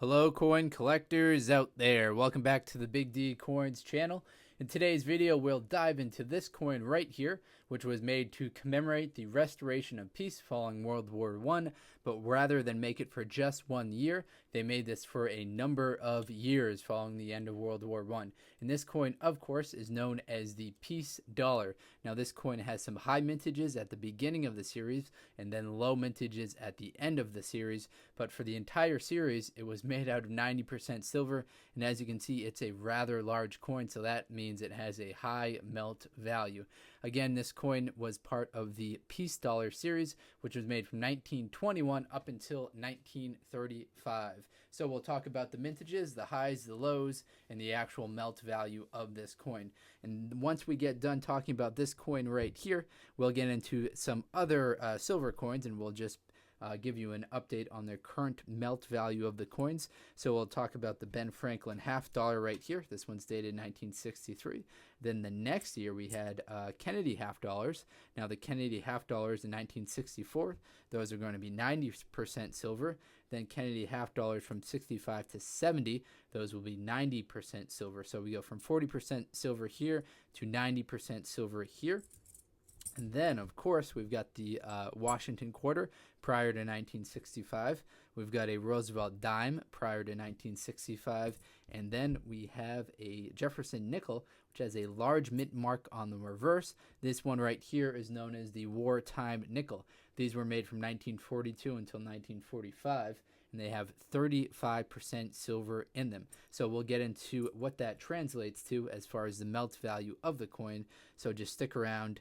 Hello coin collectors out there, welcome back to the Big D Coins channel. In today's video we'll dive into this coin right here, which was made to commemorate the restoration of peace following World War I, but rather than make it for just 1 year, they made this for a number of years following the end of World War I. And this coin, of course, is known as the Peace Dollar. Now this coin has some high mintages at the beginning of the series and then low mintages at the end of the series, but for the entire series it was made out of 90% silver, and as you can see it's a rather large coin, so that means it has a high melt value. Again, this coin was part of the Peace Dollar series, which was made from 1921 up until 1935. So we'll talk about the mintages, the highs, the lows, and the actual melt value of this coin. And once we get done talking about this coin right here, we'll get into some other silver coins, and we'll just give you an update on the current melt value of the coins. So we'll talk about the Ben Franklin half dollar right here. This one's dated 1963. Then the next year we had Kennedy half dollars. Now the Kennedy half dollars in 1964, those are going to be 90% silver. Then Kennedy half dollars from 65 to 70, those will be 90% silver. So we go from 40% silver here to 90% silver here. And then, of course, we've got the Washington quarter prior to 1965. We've got a Roosevelt dime prior to 1965. And then we have a Jefferson nickel, which has a large mint mark on the reverse. This one right here is known as the Wartime Nickel. These were made from 1942 until 1945. And they have 35% silver in them. So we'll get into what that translates to as far as the melt value of the coin. So just stick around.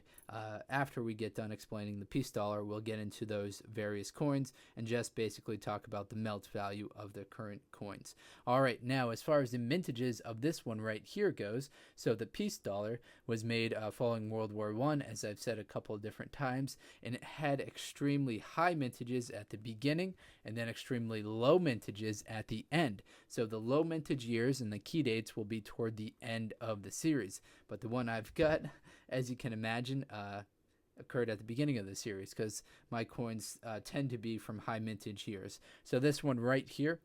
After we get done explaining the Peace Dollar, we'll get into those various coins and just basically talk about the melt value of the current coins. All right, now as far as the mintages of this one right here goes, so the Peace Dollar was made following World War I, as I've said a couple of different times, and it had extremely high mintages at the beginning and then extremely low mintages at the end. So the low mintage years and the key dates will be toward the end of the series. But the one I've got, as you can imagine, occurred at the beginning of the series because my coins tend to be from high mintage years. So this one right here,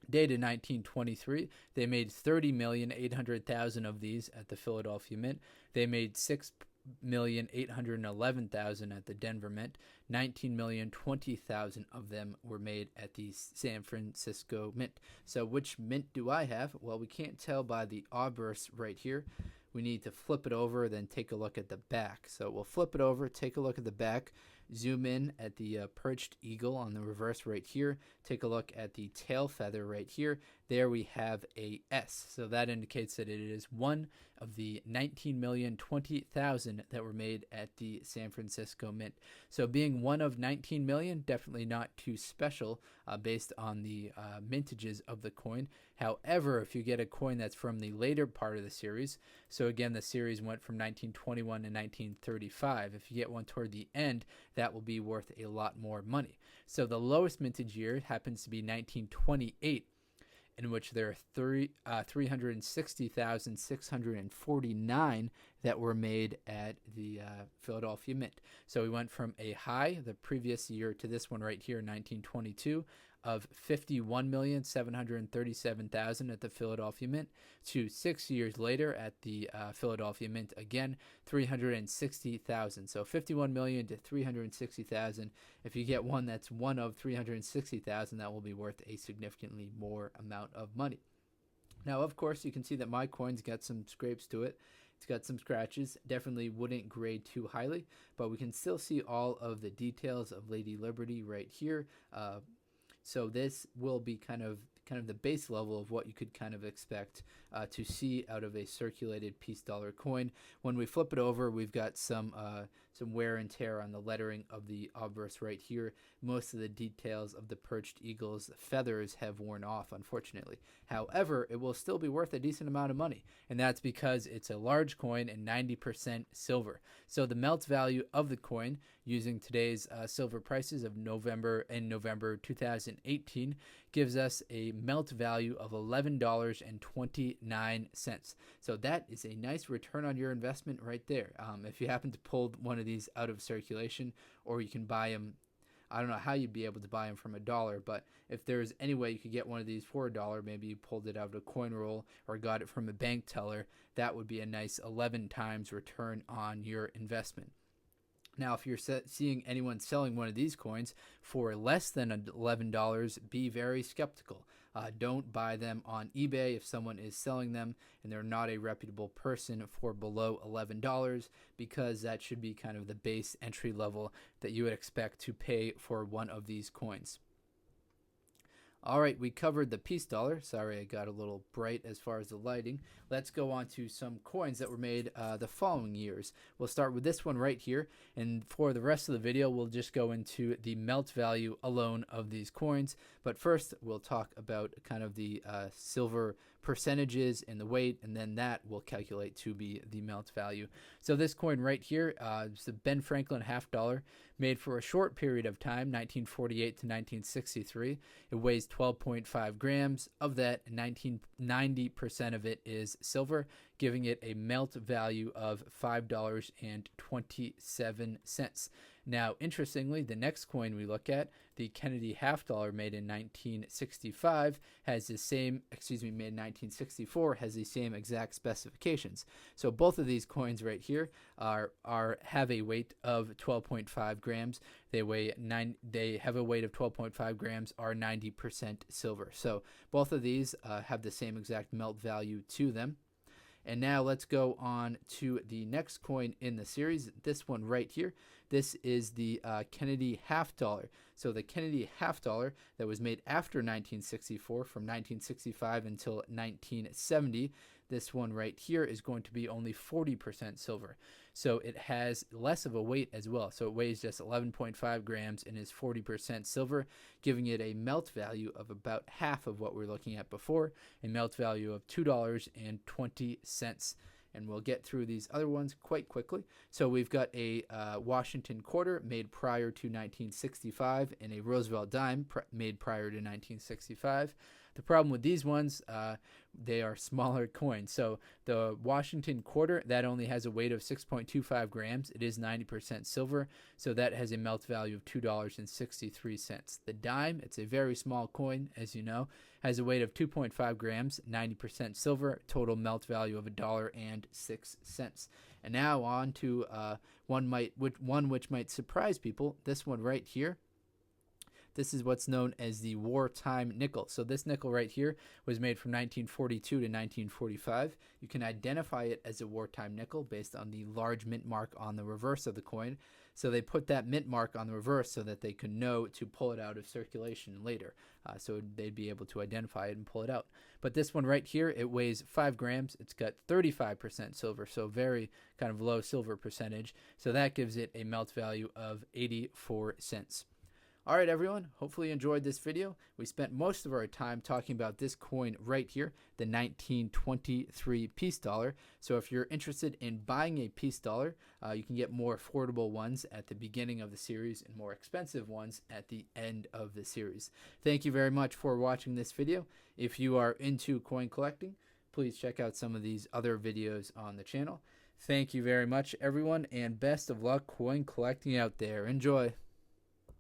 dated 1923, they made 30,800,000 of these at the Philadelphia Mint. They made 6,811,000 at the Denver Mint. 19,020,000 of them were made at the San Francisco Mint. So which mint do I have? Well, we can't tell by the obverse right here. We need to flip it over, then take a look at the back. So we'll flip it over, take a look at the back, zoom in at the perched eagle on the reverse right here, take a look at the tail feather right here. There we have a S. So that indicates that it is one of the 19,020,000 that were made at the San Francisco Mint. So being one of 19 million, definitely not too special based on the mintages of the coin. However, if you get a coin that's from the later part of the series, so again, the series went from 1921 to 1935. If you get one toward the end, that will be worth a lot more money. So the lowest mintage year happens to be 1928, in which there are 360,649 that were made at the Philadelphia Mint. So we went from a high the previous year to this one right here, 1922, of 51,737,000 at the Philadelphia Mint, to 6 years later at the Philadelphia Mint, again 360,000. So 51 million to 360,000. If you get one that's one of 360,000, that will be worth a significantly more amount of money. Now, of course, you can see that my coin's got some scrapes to it. It's got some scratches. Definitely wouldn't grade too highly, but we can still see all of the details of Lady Liberty right here. So this will be kind of the base level of what you could kind of expect to see out of a circulated Peace Dollar coin. When we flip it over, we've got some wear and tear on the lettering of the obverse right here. Most of the details of the perched eagle's feathers have worn off, unfortunately. However, it will still be worth a decent amount of money, and that's because it's a large coin and 90% silver. So the melt value of the coin, using today's silver prices of November 2018, gives us a melt value of $11.29. So that is a nice return on your investment right there. If you happen to pull one of these out of circulation, or you can buy them I don't know how you'd be able to buy them from $1, but if there's any way you could get one of these for $1, maybe you pulled it out of a coin roll or got it from a bank teller, that would be a nice 11 times return on your investment. Now, if you're seeing anyone selling one of these coins for less than $11, be very skeptical. Don't buy them on eBay if someone is selling them and they're not a reputable person for below $11, because that should be kind of the base entry level that you would expect to pay for one of these coins. All right, we covered the peace dollar. Sorry, I got a little bright as far as the lighting. Let's go on to some coins that were made the following years. We'll start with this one right here, and for the rest of the video, we'll just go into the melt value alone of these coins. But first, we'll talk about kind of the silver percentages and the weight, and then that will calculate to be the melt value. So this coin right here is the Ben Franklin $50, made for a short period of time, 1948 to 1963. It weighs 12.5 grams. Of that, 90% of it is silver, giving it a melt value of $5.27. Now, interestingly, the next coin we look at, the Kennedy $50 made in 1965, has the same, made in 1964, has the same exact specifications. So both of these coins right here have a weight of 12.5 grams. They have a weight of 12.5 grams, are 90% silver. So both of these have the same exact melt value to them. And now let's go on to the next coin in the series, this one right here. This is the Kennedy $50. So the Kennedy $50 that was made after 1964, from 1965 until 1970. This one right here is going to be only 40% silver. So it has less of a weight as well. So it weighs just 11.5 grams and is 40% silver, giving it a melt value of about half of what we were looking at before, a melt value of $2.20. And we'll get through these other ones quite quickly. So we've got a Washington quarter made prior to 1965 and a Roosevelt dime made prior to 1965. The problem with these ones, they are smaller coins. So the Washington quarter, that only has a weight of 6.25 grams. It is 90% silver, so that has a melt value of $2.63. The dime, it's a very small coin, as you know, has a weight of 2.5 grams, 90% silver, total melt value of $1.06. And now on to one which might surprise people. This one right here. This is what's known as the Wartime Nickel. So this nickel right here was made from 1942 to 1945. You can identify it as a wartime nickel based on the large mint mark on the reverse of the coin. So they put that mint mark on the reverse so that they could know to pull it out of circulation later. So they'd be able to identify it and pull it out. But this one right here, it weighs 5 grams. It's got 35% silver, so very kind of low silver percentage. So that gives it a melt value of 84 cents. All right, everyone, hopefully you enjoyed this video. We spent most of our time talking about this coin right here, the 1923 peace dollar. So if you're interested in buying a peace dollar, you can get more affordable ones at the beginning of the series and more expensive ones at the end of the series. Thank you very much for watching this video. If you are into coin collecting, please check out some of these other videos on the channel. Thank you very much, everyone, and best of luck coin collecting out there. Enjoy.